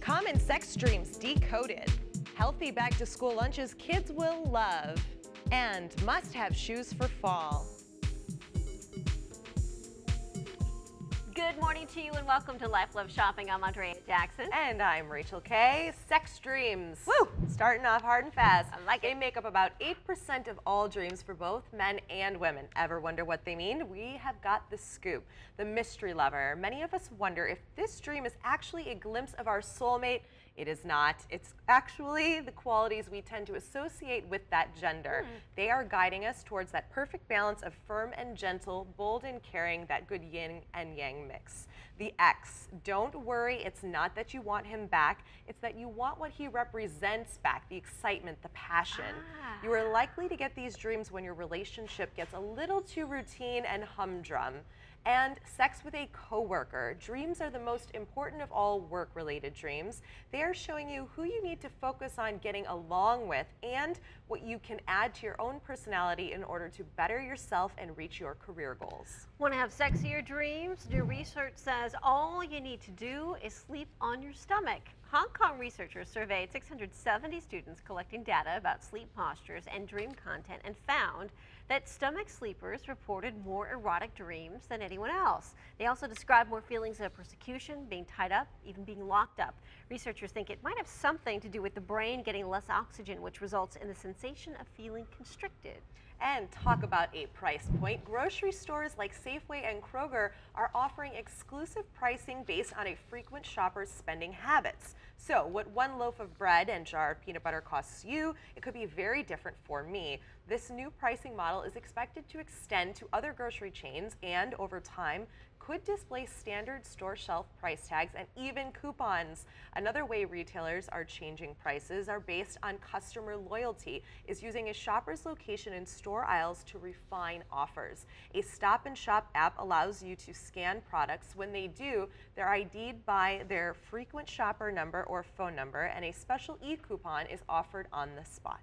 Common sex dreams decoded. Healthy back-to-school lunches kids will love. And must-have shoes for fall. Good morning to you and welcome to Life Love Shopping. I'm Andrea Jackson. And I'm Rachel Kay. Sex dreams. Woo! Starting off hard and fast. I like it. They make up about 8% of all dreams for both men and women. Ever wonder what they mean? We have got the scoop. The mystery lover. Many of us wonder if this dream is actually a glimpse of our soulmate. It is not. It's actually the qualities we tend to associate with that gender. They are guiding us towards that perfect balance of firm and gentle, bold and caring, that good yin and yang mix. The X. Don't worry, it's not that you want him back, it's that you want what he represents back, the excitement, the passion. You are likely to get these dreams when your relationship gets a little too routine and humdrum. And sex with a coworker. Dreams are the most important of all work-related dreams. They are showing you who you need to focus on getting along with and what you can add to your own personality in order to better yourself and reach your career goals. Want to have sexier dreams? New research says all you need to do is sleep on your stomach. Hong Kong researchers surveyed 670 students collecting data about sleep postures and dream content and found that stomach sleepers reported more erotic dreams than anyone else. They also described more feelings of persecution, being tied up, even being locked up. Researchers think it might have something to do with the brain getting less oxygen, which results in the sensation of feeling constricted. And talk about a price point. Grocery stores like Safeway and Kroger are offering exclusive pricing based on a frequent shopper's spending habits. So what one loaf of bread and jar of peanut butter costs you, it could be very different for me. This new pricing model is expected to extend to other grocery chains and, over time, could displace standard store shelf price tags and even coupons. Another way retailers are changing prices are based on customer loyalty, is using a shopper's location in store aisles to refine offers. A Stop and Shop app allows you to scan products. When they do, they're ID'd by their frequent shopper number or phone number, and a special e-coupon is offered on the spot.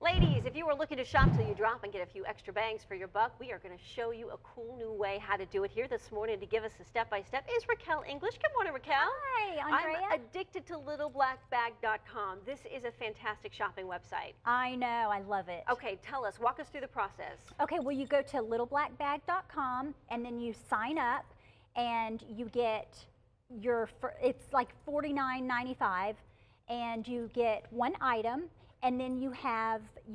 Ladies, if you are looking to shop till you drop and get a few extra bangs for your buck, we are going to show you a cool new way how to do it. Here this morning to give us a step-by-step is Raquel English. Good morning, Raquel. Hi, Andrea. I'm addicted to littleblackbag.com. This is a fantastic shopping website. I know, I love it. Okay, tell us, walk us through the process. Okay, well, you go to littleblackbag.com and then you sign up and you get it's like $49.95 and you get one item. And then you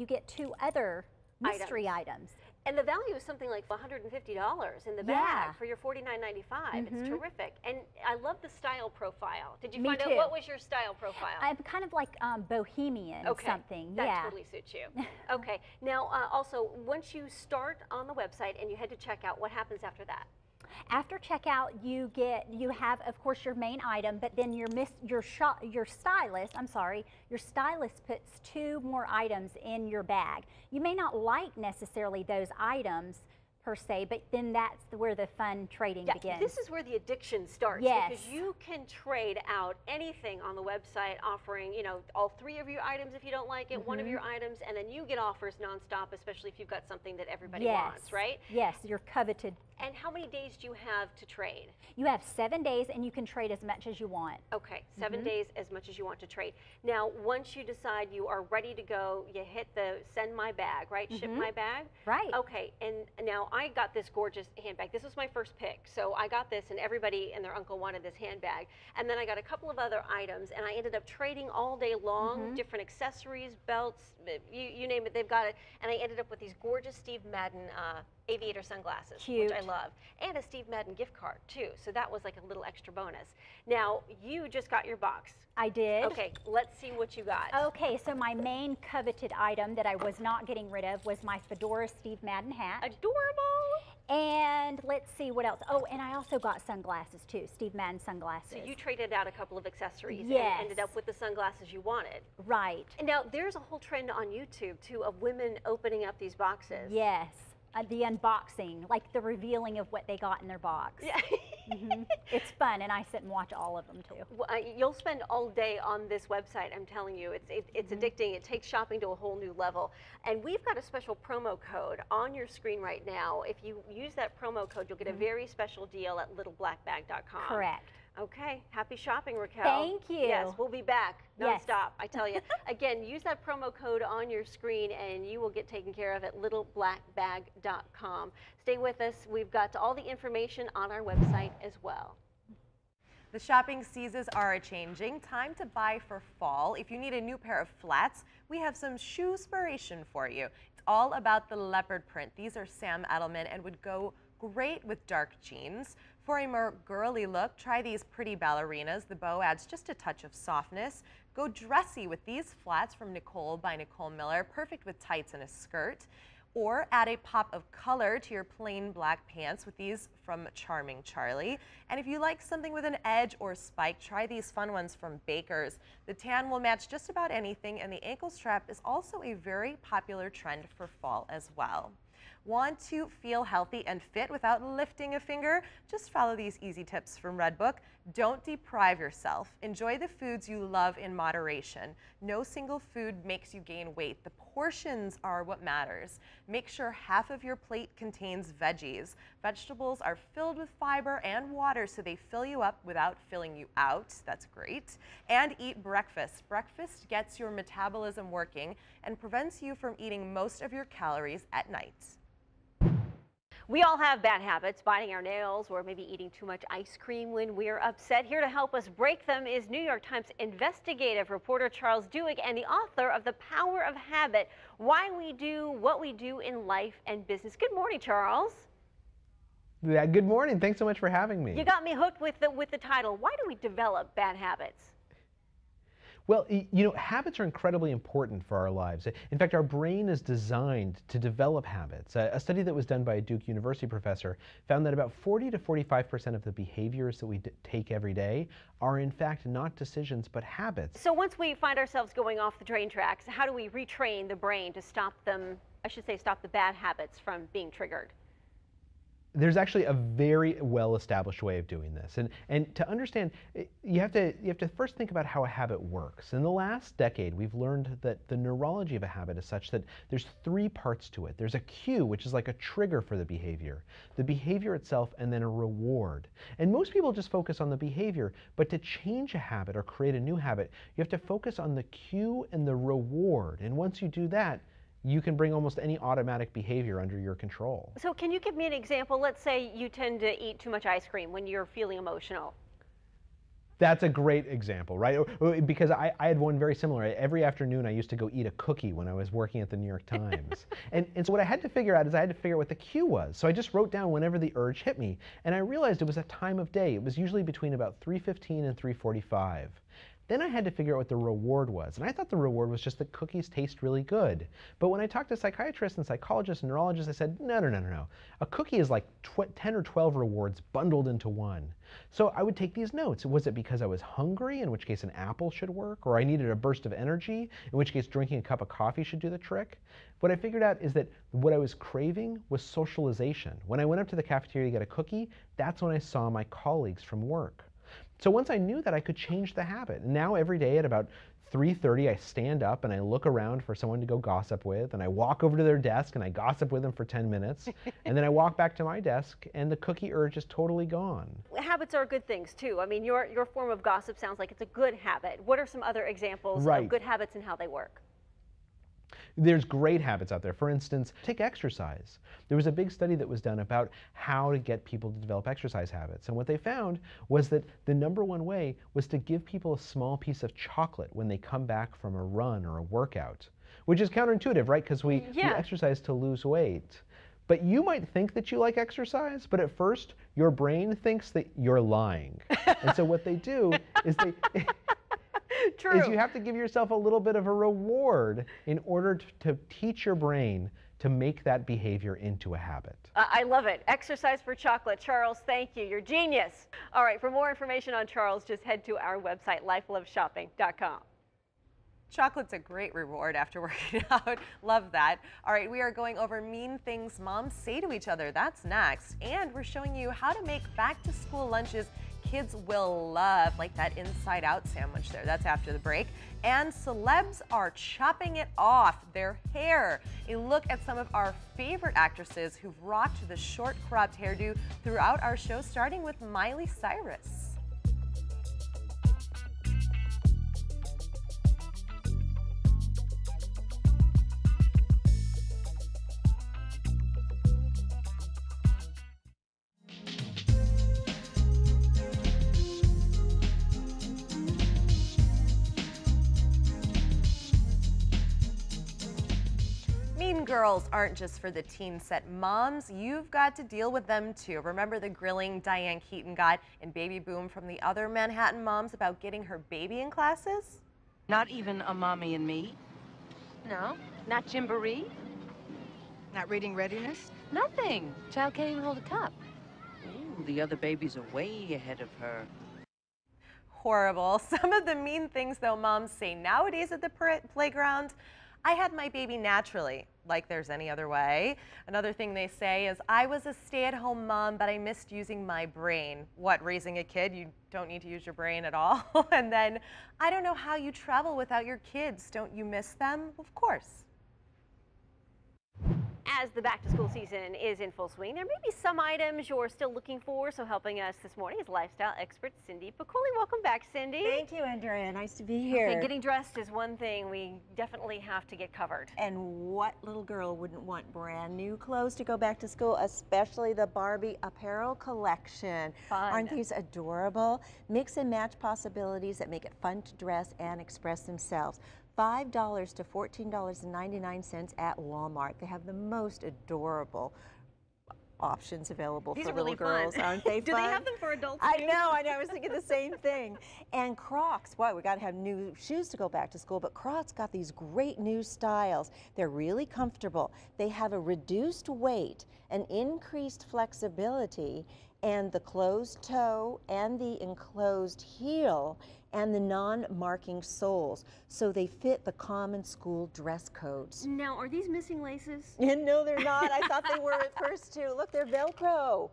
get two other mystery items. And the value is something like $150 in the bag for your $49.95. It's terrific. And I love the style profile. Did you find out what was your style profile? I'm kind of like bohemian something. That totally suits you. Okay. Now, also, once you start on the website and you head to checkout, what happens after that? After checkout, you have, of course, your main item, but then your stylist puts two more items in your bag. You may not like necessarily those items per se, but then that's where the fun trading begins. This is where the addiction starts. Yes. Because you can trade out anything on the website offering, you know, all three of your items if you don't like it, one of your items, and then you get offers nonstop, especially if you've got something that everybody wants, right? Yes, you're coveted. And how many days do you have to trade? You have 7 days and you can trade as much as you want. Okay, 7 days as much as you want to trade. Now, once you decide you are ready to go, you hit the send my bag, right? Ship my bag? Right. Okay, and now I got this gorgeous handbag. This was my first pick. So I got this and everybody and their uncle wanted this handbag. And then I got a couple of other items and I ended up trading all day long, different accessories, belts, you name it, they've got it. And I ended up with these gorgeous Steve Madden aviator sunglasses, which I love, and a Steve Madden gift card too. So that was like a little extra bonus. Now, you just got your box. I did. Okay, let's see what you got. Okay, so my main coveted item that I was not getting rid of was my Fedora Steve Madden hat. Adorable. And let's see what else. Oh, and I also got sunglasses too, Steve Madden sunglasses. So you traded out a couple of accessories and ended up with the sunglasses you wanted. Right. And now there's a whole trend on YouTube too of women opening up these boxes. Yes. The unboxing, like the revealing of what they got in their box. Yeah. It's fun, and I sit and watch all of them too. Well, you'll spend all day on this website. I'm telling you, it's addicting. It takes shopping to a whole new level. And we've got a special promo code on your screen right now. If you use that promo code, you'll get a very special deal at littleblackbag.com. Correct. Okay, happy shopping, Raquel. Thank you. Yes, we'll be back Yes. nonstop, I tell you. Again, use that promo code on your screen and you will get taken care of at littleblackbag.com. Stay with us. We've got all the information on our website as well. The shopping seasons are changing. Time to buy for fall. If you need a new pair of flats, we have some Shoespiration for you. It's all about the leopard print. These are Sam Edelman and would go great with dark jeans. For a more girly look, try these pretty ballerinas. The bow adds just a touch of softness. Go dressy with these flats from Nicole by Nicole Miller, perfect with tights and a skirt. Or add a pop of color to your plain black pants with these from Charming Charlie. And if you like something with an edge or spike, try these fun ones from Baker's. The tan will match just about anything, and the ankle strap is also a very popular trend for fall as well. Want to feel healthy and fit without lifting a finger? Just follow these easy tips from Redbook. Don't deprive yourself. Enjoy the foods you love in moderation. No single food makes you gain weight. The portions are what matters. Make sure half of your plate contains veggies. Vegetables are filled with fiber and water, so they fill you up without filling you out. That's great. And eat breakfast. Breakfast gets your metabolism working and prevents you from eating most of your calories at night. We all have bad habits, biting our nails or maybe eating too much ice cream when we're upset. Here to help us break them is New York Times investigative reporter Charles Duhigg and the author of The Power of Habit, Why We Do What We Do in Life and Business. Good morning, Charles. Yeah, good morning. Thanks so much for having me. You got me hooked with the title. Why do we develop bad habits? Well, you know, habits are incredibly important for our lives. In fact, our brain is designed to develop habits. A study that was done by a Duke University professor found that about 40 to 45% of the behaviors that we take every day are in fact not decisions but habits. So once we find ourselves going off the train tracks, how do we retrain the brain to stop them, I should say stop the bad habits from being triggered? There's actually a very well-established way of doing this. And to understand, you have to first think about how a habit works. In the last decade, we've learned that the neurology of a habit is such that there's three parts to it. There's a cue, which is like a trigger for the behavior itself, and then a reward. And most people just focus on the behavior, but to change a habit or create a new habit, you have to focus on the cue and the reward. And once you do that, you can bring almost any automatic behavior under your control. So can you give me an example? Let's say you tend to eat too much ice cream when you're feeling emotional. That's a great example, right? Because I had one very similar. Every afternoon I used to go eat a cookie when I was working at the New York Times. and so what I had to figure out is I had to figure out what the cue was. So I just wrote down whenever the urge hit me. And I realized it was a time of day. It was usually between about 3:15 and 3:45. Then I had to figure out what the reward was. And I thought the reward was just that cookies taste really good. But when I talked to psychiatrists and psychologists and neurologists, they said, no. A cookie is like 10 or 12 rewards bundled into one. So I would take these notes. Was it because I was hungry, in which case an apple should work? Or I needed a burst of energy, in which case drinking a cup of coffee should do the trick? What I figured out is that what I was craving was socialization. When I went up to the cafeteria to get a cookie, that's when I saw my colleagues from work. So once I knew that, I could change the habit. And now every day at about 3:30, I stand up and I look around for someone to go gossip with, and I walk over to their desk and I gossip with them for 10 minutes, and then I walk back to my desk and the cookie urge is totally gone. Habits are good things too. I mean, your form of gossip sounds like it's a good habit. What are some other examples of good habits and how they work? There's great habits out there. For instance, take exercise. There was a big study that was done about how to get people to develop exercise habits. And what they found was that the #1 way was to give people a small piece of chocolate when they come back from a run or a workout, which is counterintuitive, right? Because we exercise to lose weight. But you might think that you like exercise, but at first your brain thinks that you're lying. And so what they do is is you have to give yourself a little bit of a reward in order to teach your brain to make that behavior into a habit. I love it. Exercise for chocolate. Charles, thank you. You're genius. All right, for more information on Charles, just head to our website, lifeloveshopping.com. Chocolate's a great reward after working out. Love that. All right, we are going over mean things moms say to each other. That's next. And we're showing you how to make back-to-school lunches kids will love, like that Inside Out sandwich there. That's after the break. And celebs are chopping it off, their hair. A look at some of our favorite actresses who've rocked the short cropped hairdo throughout our show, starting with Miley Cyrus. Mean girls aren't just for the teen set moms. You've got to deal with them too. Remember the grilling Diane Keaton got in Baby Boom from the other Manhattan moms about getting her baby in classes? Not even a mommy and me? No, not Gymboree. Not reading readiness? Nothing. Child can't even hold a cup. Ooh, the other babies are way ahead of her. Horrible. Some of the mean things, though, moms say nowadays at the playground. I had my baby naturally, like there's any other way. Another thing they say is, I was a stay-at-home mom, but I missed using my brain. What, raising a kid, you don't need to use your brain at all? And then, I don't know how you travel without your kids. Don't you miss them? Of course. As the back-to-school season is in full swing, there may be some items you're still looking for. So helping us this morning is lifestyle expert Cindy Piccoli. Welcome back, Cindy. Thank you, Andrea. Nice to be here. Okay, getting dressed is one thing we definitely have to get covered. And what little girl wouldn't want brand new clothes to go back to school, especially the Barbie apparel collection. Fun. Aren't these adorable? Mix and match possibilities that make it fun to dress and express themselves. $5 to $14.99 at Walmart. They have the most adorable options available These for are really little girls, fun. aren't they Do fun? they have them for adults I too? know, I was thinking the same thing. And Crocs, boy, we got to have new shoes to go back to school, but Crocs got these great new styles. They're really comfortable. They have a reduced weight, an increased flexibility, and the closed toe and the enclosed heel and the non-marking soles. So they fit the common school dress codes. Now, are these missing laces? No, they're not. I thought they were at first too. Look, they're Velcro.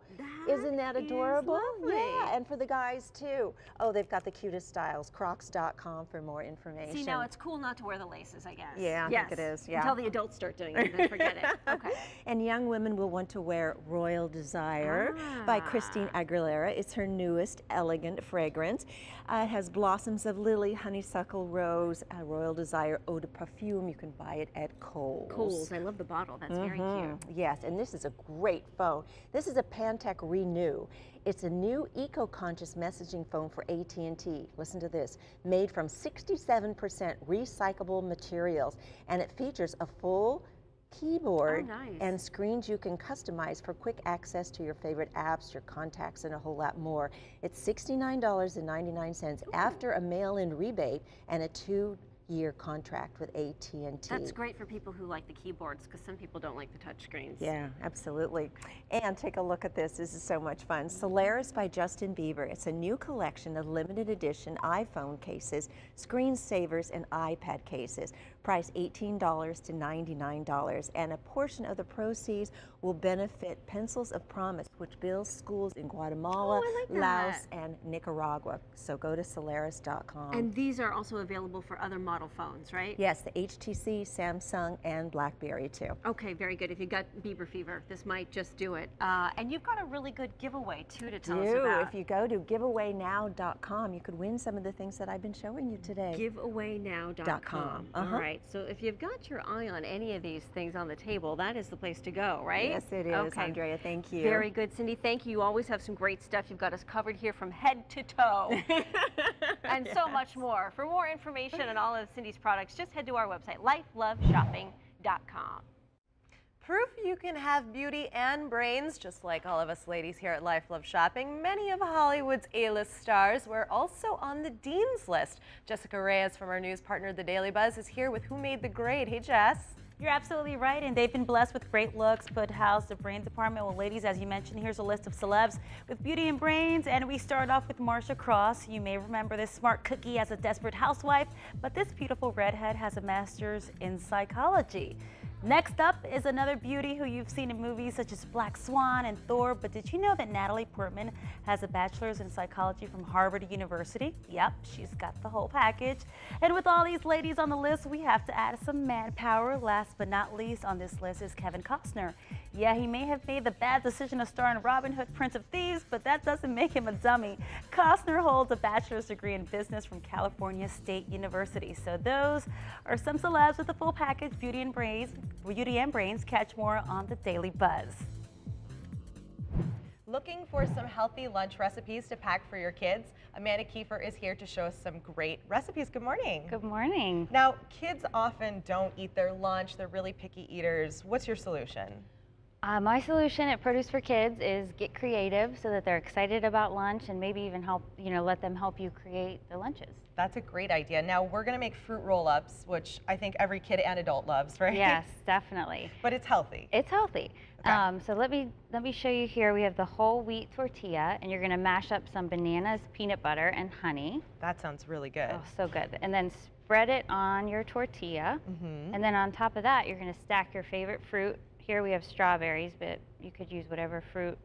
Isn't that adorable? Lovely. Yeah, and for the guys too. Oh, they've got the cutest styles. Crocs.com for more information. See, now it's cool not to wear the laces, I guess. Yeah, I think it is, yeah. Until the adults start doing it, then forget it. Okay. And young women will want to wear Royal Desire by Christine Aguilera. It's her newest elegant fragrance. It has blossoms of lily, honeysuckle, rose, Royal Desire eau de parfum. You can buy it at Kohl's. Kohl's. I love the bottle. That's very cute. Yes, and this is a great phone. This is a Pantech Renew. It's a new eco-conscious messaging phone for AT&T. Listen to this. Made from 67% recyclable materials, and it features a full keyboard and screens you can customize for quick access to your favorite apps, your contacts, and a whole lot more. It's $69.99 after a mail-in rebate and a 2-year contract with AT&T. That's great for people who like the keyboards, because some people don't like the touch screens. Yeah, absolutely. And take a look at this. This is so much fun. Solaris by Justin Bieber. It's a new collection of limited edition iPhone cases, screensavers, and iPad cases. Price $18 to $99, and a portion of the proceeds will benefit Pencils of Promise, which builds schools in Guatemala, Laos, and Nicaragua. So go to Solaris.com. And these are also available for other model phones, right? Yes, the HTC, Samsung, and BlackBerry too. Okay, very good. If you got Bieber fever, this might just do it. And you've got a really good giveaway too to tell us about. If you go to giveawaynow.com, you could win some of the things that I've been showing you today. Giveawaynow.com. All right. So if you've got your eye on any of these things on the table, that is the place to go, right? Yes, it is, okay. Andrea. Thank you. Very good, Cindy. Thank you. You always have some great stuff. You've got us covered here from head to toe. And so much more. For more information on all of Cindy's products, just head to our website, lifeloveshopping.com. Proof you can have beauty and brains, just like all of us ladies here at Life Love Shopping. Many of Hollywood's A-list stars were also on the Dean's List. Jessica Reyes from our news partner, The Daily Buzz, is here with Who Made the Grade. Hey, Jess. You're absolutely right, and they've been blessed with great looks, but how's the brain department? Well, ladies, as you mentioned, here's a list of celebs with beauty and brains, and we start off with Marsha Cross. You may remember this smart cookie as a desperate housewife, but this beautiful redhead has a master's in psychology. Next up is another beauty who you've seen in movies such as Black Swan and Thor, but did you know that Natalie Portman has a bachelor's in psychology from Harvard University? Yep, she's got the whole package. And with all these ladies on the list, we have to add some manpower. Last but not least on this list is Kevin Costner. Yeah, he may have made the bad decision to star in Robin Hood, Prince of Thieves, but that doesn't make him a dummy. Costner holds a bachelor's degree in business from California State University. So those are some celebs with the full package, beauty and brains. Catch more on the Daily Buzz. Looking for some healthy lunch recipes to pack for your kids? Amanda Kiefer is here to show us some great recipes. Good morning. Good morning. Now, kids often don't eat their lunch. They're really picky eaters. What's your solution? My solution at Produce for Kids is get creative so that they're excited about lunch and maybe even help, let them help you create the lunches. That's a great idea. Now, we're going to make fruit roll-ups, which I think every kid and adult loves, right? Yes, definitely. But it's healthy. It's healthy. Okay. So let me show you here. We have the whole wheat tortilla, and you're going to mash up some bananas, peanut butter, and honey. That sounds really good. Oh, so good. And then spread it on your tortilla. And then on top of that, you're going to stack your favorite fruit. Here we have strawberries, but you could use whatever fruit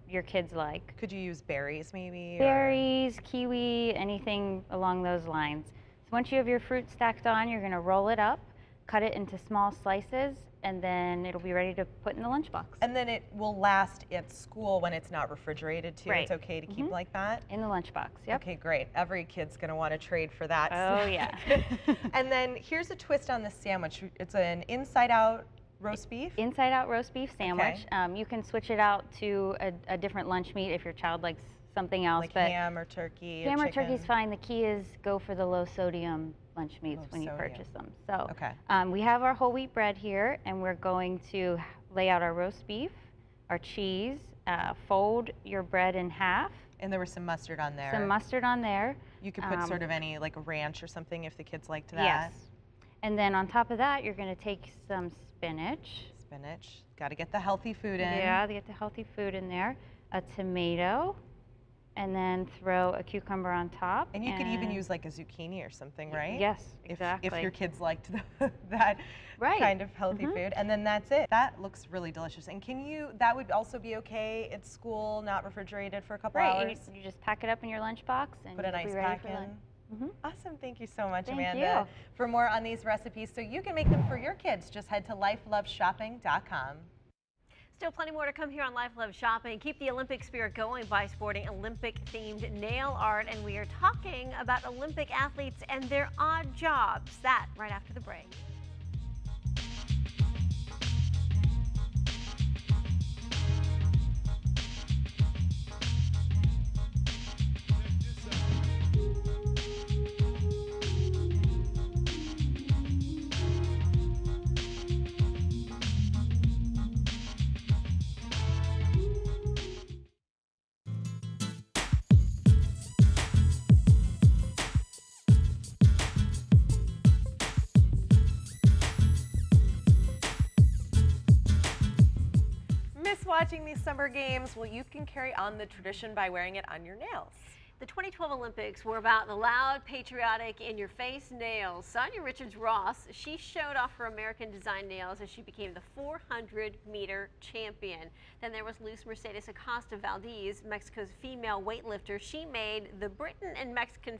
your kids like. Could you use berries maybe? Berries, kiwi, anything along those lines. So once you have your fruit stacked on, you're going to roll it up, cut it into small slices, and then it'll be ready to put in the lunchbox. And then it will last at school when it's not refrigerated too. Right. It's okay to keep like that? In the lunchbox, yep. Okay, great. Every kid's going to want to trade for that. Oh, yeah. And then here's a twist on this sandwich. It's an inside-out roast beef? Inside out roast beef sandwich. Okay. You can switch it out to a different lunch meat if your child likes something else. Like but ham or turkey ham or chicken? turkey's fine. The key is go for the low sodium lunch meats when you purchase them. So we have our whole wheat bread here, and we're going to lay out our roast beef, our cheese, fold your bread in half. And there was some mustard on there. Some mustard on there. You could put sort of any like ranch or something if the kids liked that. Yes. And then on top of that, you're going to take some spinach. Spinach. Got to get the healthy food in. Yeah, to get the healthy food in there. A tomato, and then throw a cucumber on top. And you could even use like a zucchini or something, right? Yes, exactly. If your kids liked that kind of healthy food. And then that's it. That looks really delicious. And that would also be okay at school, not refrigerated for a couple hours? You just pack it up in your lunchbox and put a nice pack in. Awesome. Thank you so much, Amanda. Thank you. For more on these recipes so you can make them for your kids, just head to lifeloveshopping.com. Still plenty more to come here on Life Love Shopping. Keep the Olympic spirit going by sporting Olympic-themed nail art. And we are talking about Olympic athletes and their odd jobs. That right after the break. Watching these summer games, well, you can carry on the tradition by wearing it on your nails. The 2012 Olympics were about the loud, patriotic, in-your-face nails. Sonia Richards-Ross, she showed off her American design nails as she became the 400-meter champion. Then there was Luz Mercedes Acosta Valdez, Mexico's female weightlifter. She made the Britain and Mexican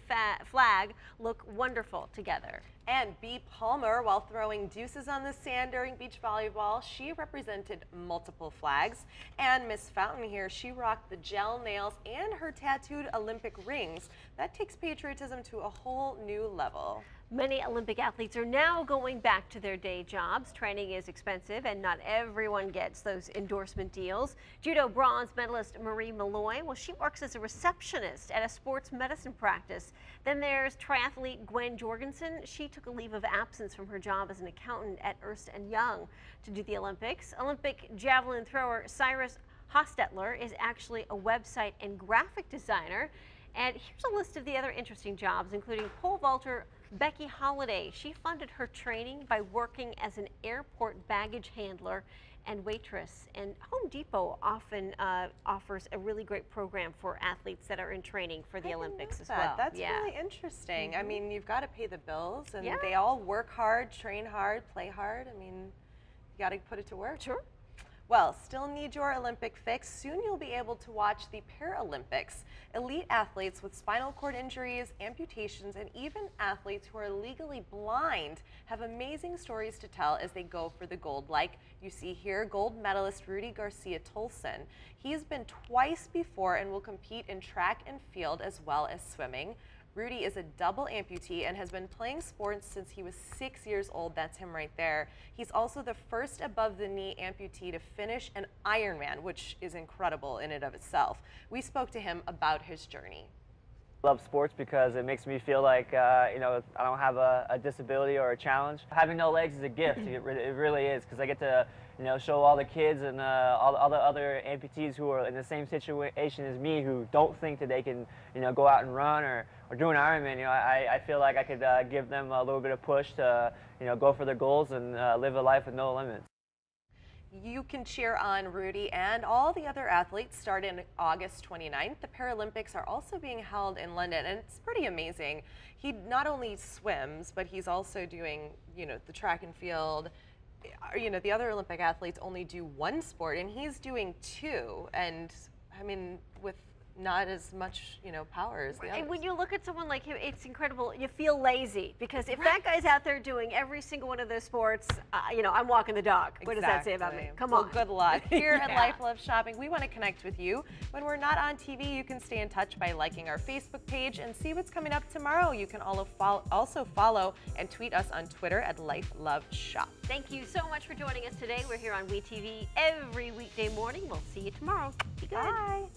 flag look wonderful together. And Bea Palmer, while throwing deuces on the sand during beach volleyball, she represented multiple flags. And Miss Fountain here, she rocked the gel nails and her tattooed Olympic rings. That takes patriotism to a whole new level. Many Olympic athletes are now going back to their day jobs. Training is expensive and not everyone gets those endorsement deals. Judo bronze medalist Marie Malloy, well, she works as a receptionist at a sports medicine practice. Then there's triathlete Gwen Jorgensen. She took a leave of absence from her job as an accountant at Ernst & Young to do the Olympics. Olympic javelin thrower Cyrus Hostetler is actually a website and graphic designer. And here's a list of the other interesting jobs, including pole vaulter Becky Holliday. She funded her training by working as an airport baggage handler and waitress. And Home Depot often offers a really great program for athletes that are in training for the Olympics as well. That's really interesting. I mean, you've got to pay the bills, and they all work hard, train hard, play hard. I mean, you got to put it to work. Sure. Well, still need your Olympic fix? Soon you'll be able to watch the Paralympics. Elite athletes with spinal cord injuries, amputations, and even athletes who are legally blind have amazing stories to tell as they go for the gold. Like you see here, gold medalist Rudy Garcia Tolson. He's been twice before and will compete in track and field as well as swimming. Rudy is a double amputee and has been playing sports since he was 6 years old. That's him right there. He's also the first above-the-knee amputee to finish an Ironman, which is incredible in and of itself. We spoke to him about his journey. I love sports because it makes me feel like, you know, I don't have a disability or a challenge. Having no legs is a gift. It really is, because I get to, you know, show all the kids and all the other amputees who are in the same situation as me, who don't think that they can, you know, go out and run or do an Ironman. You know, I feel like I could give them a little bit of push to, you know, go for their goals and live a life with no limits. You can cheer on Rudy and all the other athletes starting August 29th. The Paralympics are also being held in London, and it's pretty amazing. He not only swims, but he's also doing, you know, the track and field. You know, the other Olympic athletes only do one sport, and he's doing two. And I mean, with not as much, you know, power as the others. And when you look at someone like him, it's incredible. You feel lazy, because if that guy's out there doing every single one of those sports, you know, I'm walking the dog. What does that say about me? Come on. Well, good luck. Here at Life Love Shopping, we want to connect with you. When we're not on TV, you can stay in touch by liking our Facebook page and see what's coming up tomorrow. You can also follow and tweet us on Twitter at Life Love Shop. Thank you so much for joining us today. We're here on WeTV every weekday morning. We'll see you tomorrow. Be good. Bye.